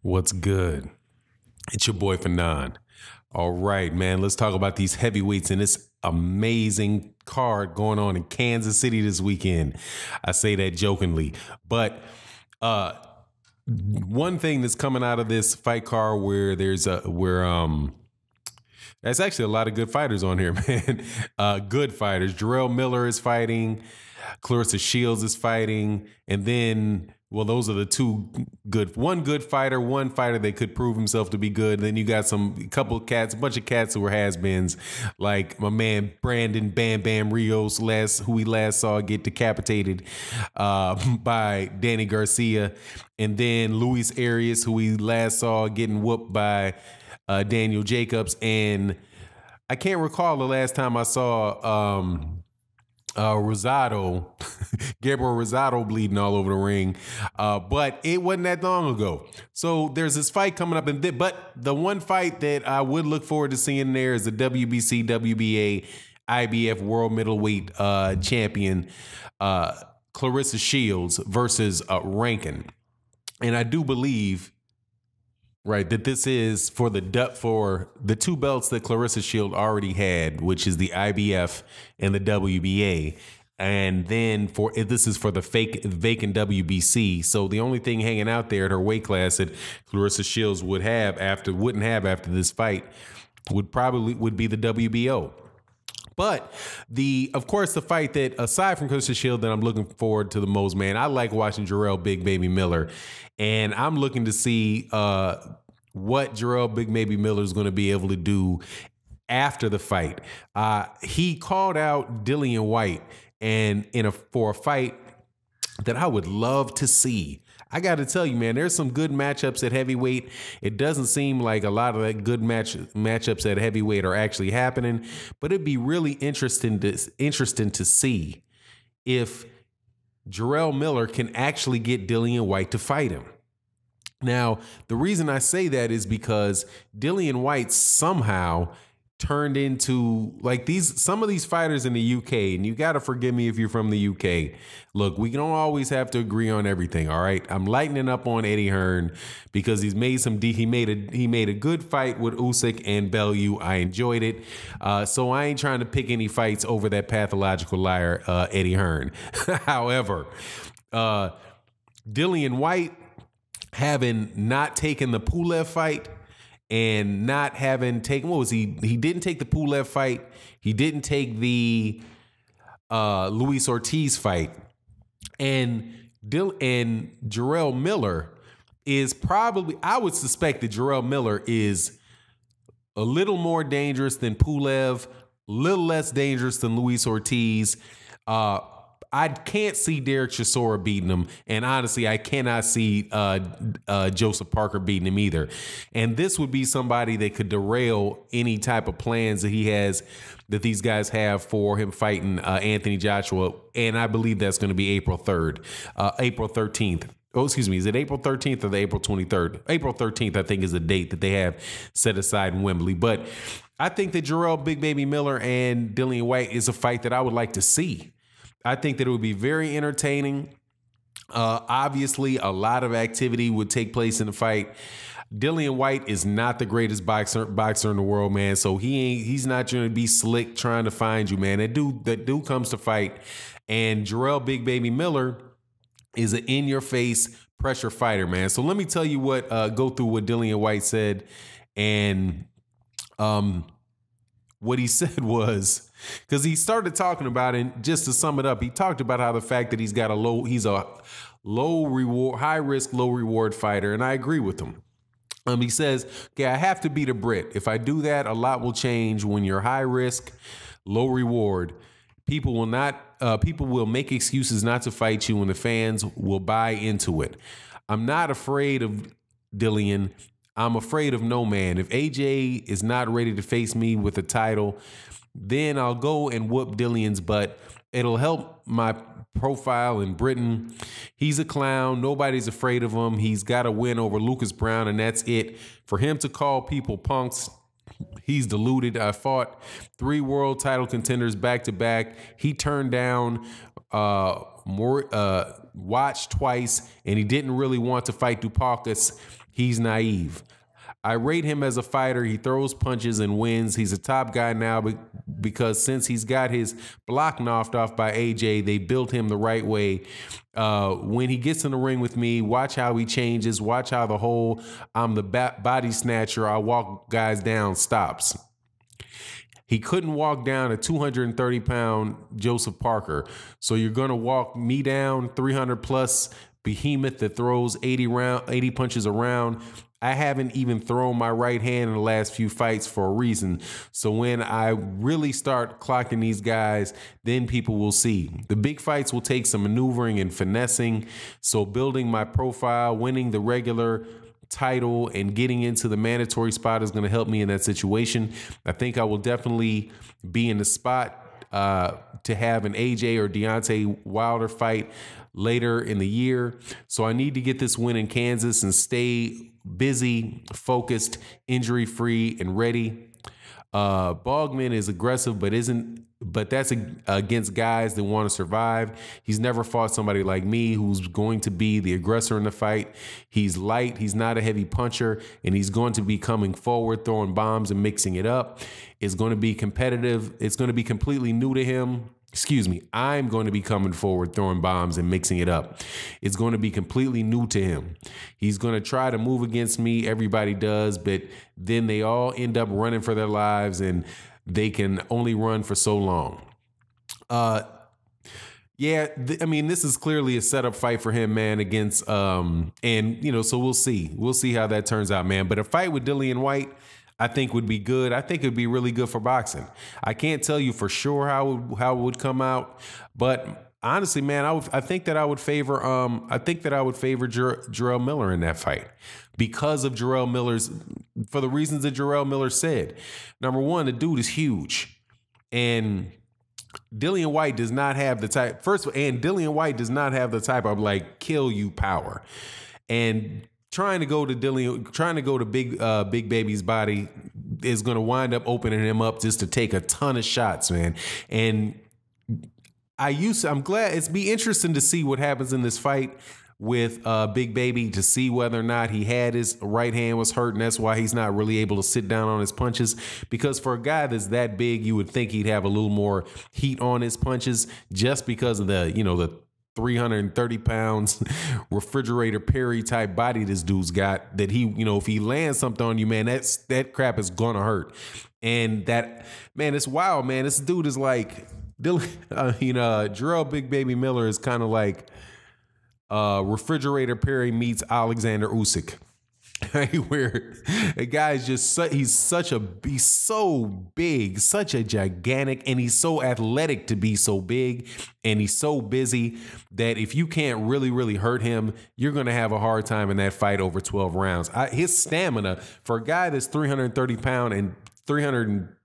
What's good? It's your boy Fanon. All right, man, let's talk about these heavyweights and this amazing card going on in Kansas City this weekend. I say that jokingly, but one thing that's coming out of this fight card where there's actually a lot of good fighters on here, man. Good fighters. Jarrell Miller is fighting. Clarissa Shields is fighting. And then, well, those are the two good. One good fighter, one fighter that could prove himself to be good. Then you got a bunch of cats who were has-beens, like my man Brandon Bam Bam Rios, who we last saw get decapitated by Danny Garcia. And then Luis Arias, who we last saw getting whooped by Daniel Jacobs. And I can't recall the last time I saw Rosado, Gabriel Rosado bleeding all over the ring. But it wasn't that long ago. So there's this fight coming up. But the one fight that I would look forward to seeing there is the WBC, WBA, IBF World Middleweight champion Clarissa Shields versus Rankin. And I do believe, right, that this is for the two belts that Clarissa Shield already had, which is the IBF and the WBA. And then this is for the vacant WBC. So the only thing hanging out there at her weight class that Clarissa Shields wouldn't have after this fight would be the WBO. But of course, the fight that, aside from Clarissa Shield, that I'm looking forward to the most, man, I like watching Jarrell Big Baby Miller. And I'm looking to see what Jarrell Big Baby Miller is going to be able to do after the fight. He called out Dillian Whyte for a fight that I would love to see. I got to tell you, man, there's some good matchups at heavyweight. It doesn't seem like a lot of that good matchups at heavyweight are actually happening, but it'd be really interesting to see if Jarrell Miller can actually get Dillian Whyte to fight him. Now, the reason I say that is because Dillian Whyte somehow turned into some of these fighters in the UK, and you got to forgive me if you're from the UK. Look, we don't always have to agree on everything. All right. I'm lightening up on Eddie Hearn because he made a good fight with Usyk and Bellew. I enjoyed it. So I ain't trying to pick any fights over that pathological liar, Eddie Hearn. However, Dillian Whyte, having not taken the Pulev fight and not having taken, he didn't take the Pulev fight. He didn't take the Luis Ortiz fight. And Jarrell Miller is probably, I would suspect that Jarrell Miller is a little more dangerous than Pulev, a little less dangerous than Luis Ortiz. I can't see Derek Chisora beating him. And honestly, I cannot see Joseph Parker beating him either. And this would be somebody that could derail any type of plans that these guys have for him fighting Anthony Joshua. And I believe that's going to be April 3rd, April 13th. Oh, excuse me. Is it April 13th or the April 23rd? April 13th, I think, is the date that they have set aside in Wembley. But I think that Jarrell Big Baby Miller and Dillian Whyte is a fight that I would like to see. I think that it would be very entertaining. Obviously, a lot of activity would take place in the fight. Dillian Whyte is not the greatest boxer in the world, man. So he's not going to be slick trying to find you, man. That dude comes to fight. And Jarrell Big Baby Miller is an in-your-face pressure fighter, man. So let me tell you go through what Dillian Whyte said. And what he said was, because he started talking about it, just to sum it up, he talked about how the fact that he's a low reward, high risk, low reward fighter. And I agree with him. He says, okay, I have to beat a Brit. If I do that, a lot will change. When you're high risk, low reward, people will make excuses not to fight you, and the fans will buy into it. I'm not afraid of Dillian. I'm afraid of no man. If AJ is not ready to face me with a title, then I'll go and whoop Dillian's butt. It'll help my profile in Britain. He's a clown. Nobody's afraid of him. He's got a win over Lucas Brown, and that's it. For him to call people punks, he's deluded. I fought 3 world title contenders back to back. He turned down watched twice and he didn't really want to fight Dupalkas, he's naive. I rate him as a fighter. He throws punches and wins. He's a top guy now because since he's got his block knocked off by AJ, they built him the right way. When he gets in the ring with me, watch how he changes. Watch how the whole I'm the body snatcher, I walk guys down stops. He couldn't walk down a 230-pound Joseph Parker. So you're going to walk me down, 300-plus behemoth that throws 80 punches around. I haven't even thrown my right hand in the last few fights for a reason. So when I really start clocking these guys, then people will see. The big fights will take some maneuvering and finessing. So building my profile, winning the regular title, and getting into the mandatory spot is going to help me in that situation. I think I will definitely be in the spot to have an AJ or Deontay Wilder fight later in the year. So I need to get this win in Kansas and stay busy, focused, injury-free, and ready. Bogman is aggressive, but that's against guys that want to survive. He's never fought somebody like me who's going to be the aggressor in the fight. He's light. He's not a heavy puncher, and he's going to be coming forward, throwing bombs and mixing it up. It's going to be competitive. It's going to be completely new to him. Excuse me, I'm going to be coming forward, throwing bombs and mixing it up. It's going to be completely new to him. He's going to try to move against me. Everybody does, but then they all end up running for their lives, and they can only run for so long. Yeah, I mean, this is clearly a setup fight for him, man, against, so we'll see. We'll see how that turns out, man. But a fight with Dillian Whyte, I think would be good. I think it'd be really good for boxing. I can't tell you for sure how it would come out, but honestly, man, I think that I would favor Jarrell Miller in that fight because of for the reasons that Jarrell Miller said. Number one, the dude is huge, and Dillian Whyte does not have the type. Dillian Whyte does not have the type of like kill you power, and trying to go to Big Baby's body is going to wind up opening him up just to take a ton of shots, man. And I'm glad it's be interesting to see what happens in this fight with Big Baby, to see whether or not he had his right hand was hurt, and that's why he's not really able to sit down on his punches. Because for a guy that's that big, you would think he'd have a little more heat on his punches just because of the 330 pounds refrigerator Perry type body this dude's got, that he, if he lands something on you, man, that crap is gonna hurt. And that, man, it's wild, man. This dude is like Jarrell Big Baby Miller is kind of like refrigerator Perry meets Alexander Usyk. Where a guy is just he's so big, such a gigantic, and he's so athletic to be so big, and he's so busy that if you can't really hurt him, you're going to have a hard time in that fight over 12 rounds. His stamina for a guy that's 330 pound and 300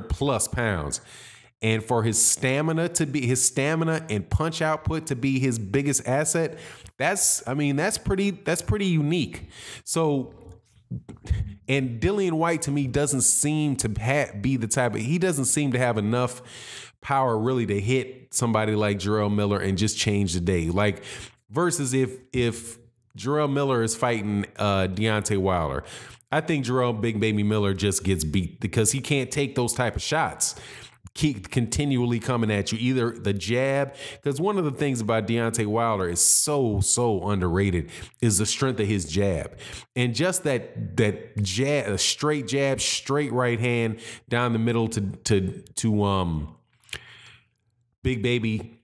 plus pounds, and for his stamina and punch output to be his biggest asset, that's pretty unique. So, and Dillian Whyte to me doesn't seem to be the type of, he doesn't seem to have enough power really to hit somebody like Jarrell Miller and just change the day. Like versus if Jarrell Miller is fighting Deontay Wilder, I think Jarrell Big Baby Miller just gets beat because he can't take those type of shots. Keep continually coming at you, either the jab, because one of the things about Deontay Wilder is so underrated is the strength of his jab, and just that jab, a straight jab, straight right hand down the middle to Big Baby,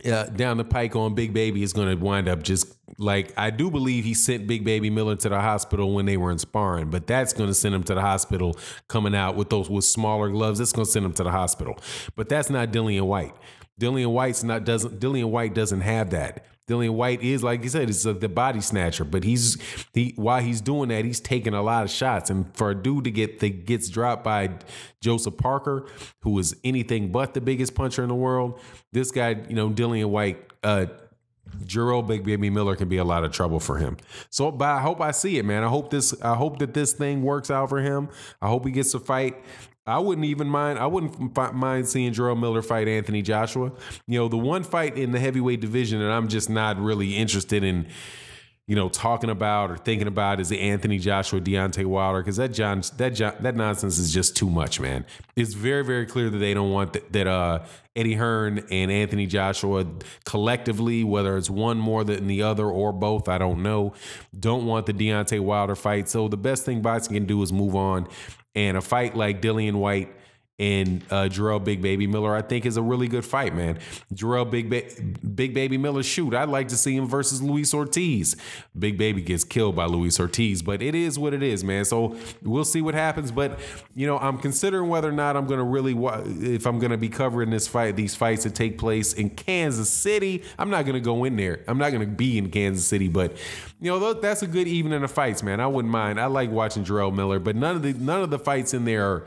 down the pike on Big Baby is going to wind up just like, I do believe he sent Big Baby Miller to the hospital when they were in sparring, but that's going to send him to the hospital coming out with smaller gloves. That's going to send him to the hospital, but that's not Dillian Whyte. Dillian Whyte doesn't have that. Dillian Whyte is, like you said, is the body snatcher, but while he's doing that, he's taking a lot of shots. And for a dude that gets dropped by Joseph Parker, who is anything but the biggest puncher in the world, this guy, Dillian Whyte, Jarrell Big Baby Miller can be a lot of trouble for him. So, but I hope I see it, man. I hope that this thing works out for him. I hope he gets a fight. I wouldn't even mind. I wouldn't mind seeing Jarrell Miller fight Anthony Joshua. You know, the one fight in the heavyweight division that I'm just not really interested in, you know, talking about or thinking about is the Anthony Joshua Deontay Wilder, because that nonsense is just too much, man. It's very, very clear that they don't want that Eddie Hearn and Anthony Joshua collectively, whether it's one more than the other or both, I don't know, don't want the Deontay Wilder fight. So the best thing boxing can do is move on. And a fight like Dillian Whyte and Jarrell Big Baby Miller, I think, is a really good fight, man. Jarrell Big Baby Miller, shoot, I'd like to see him versus Luis Ortiz. Big Baby gets killed by Luis Ortiz, but it is what it is, man. So we'll see what happens. But, you know, I'm considering whether or not I'm going to really, if I'm going to be covering these fights that take place in Kansas City. I'm not going to go in there. I'm not going to be in Kansas City, but, you know, that's a good evening of fights, man. I wouldn't mind. I like watching Jarrell Miller, but none of the fights in there are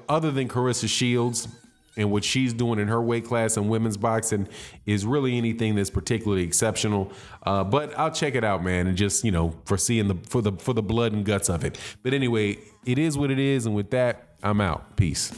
other than Carissa Shields and what she's doing in her weight class in women's boxing is really anything that's particularly exceptional. But I'll check it out, man, and just, you know, for the blood and guts of it. But anyway, it is what it is, and with that, I'm out. Peace.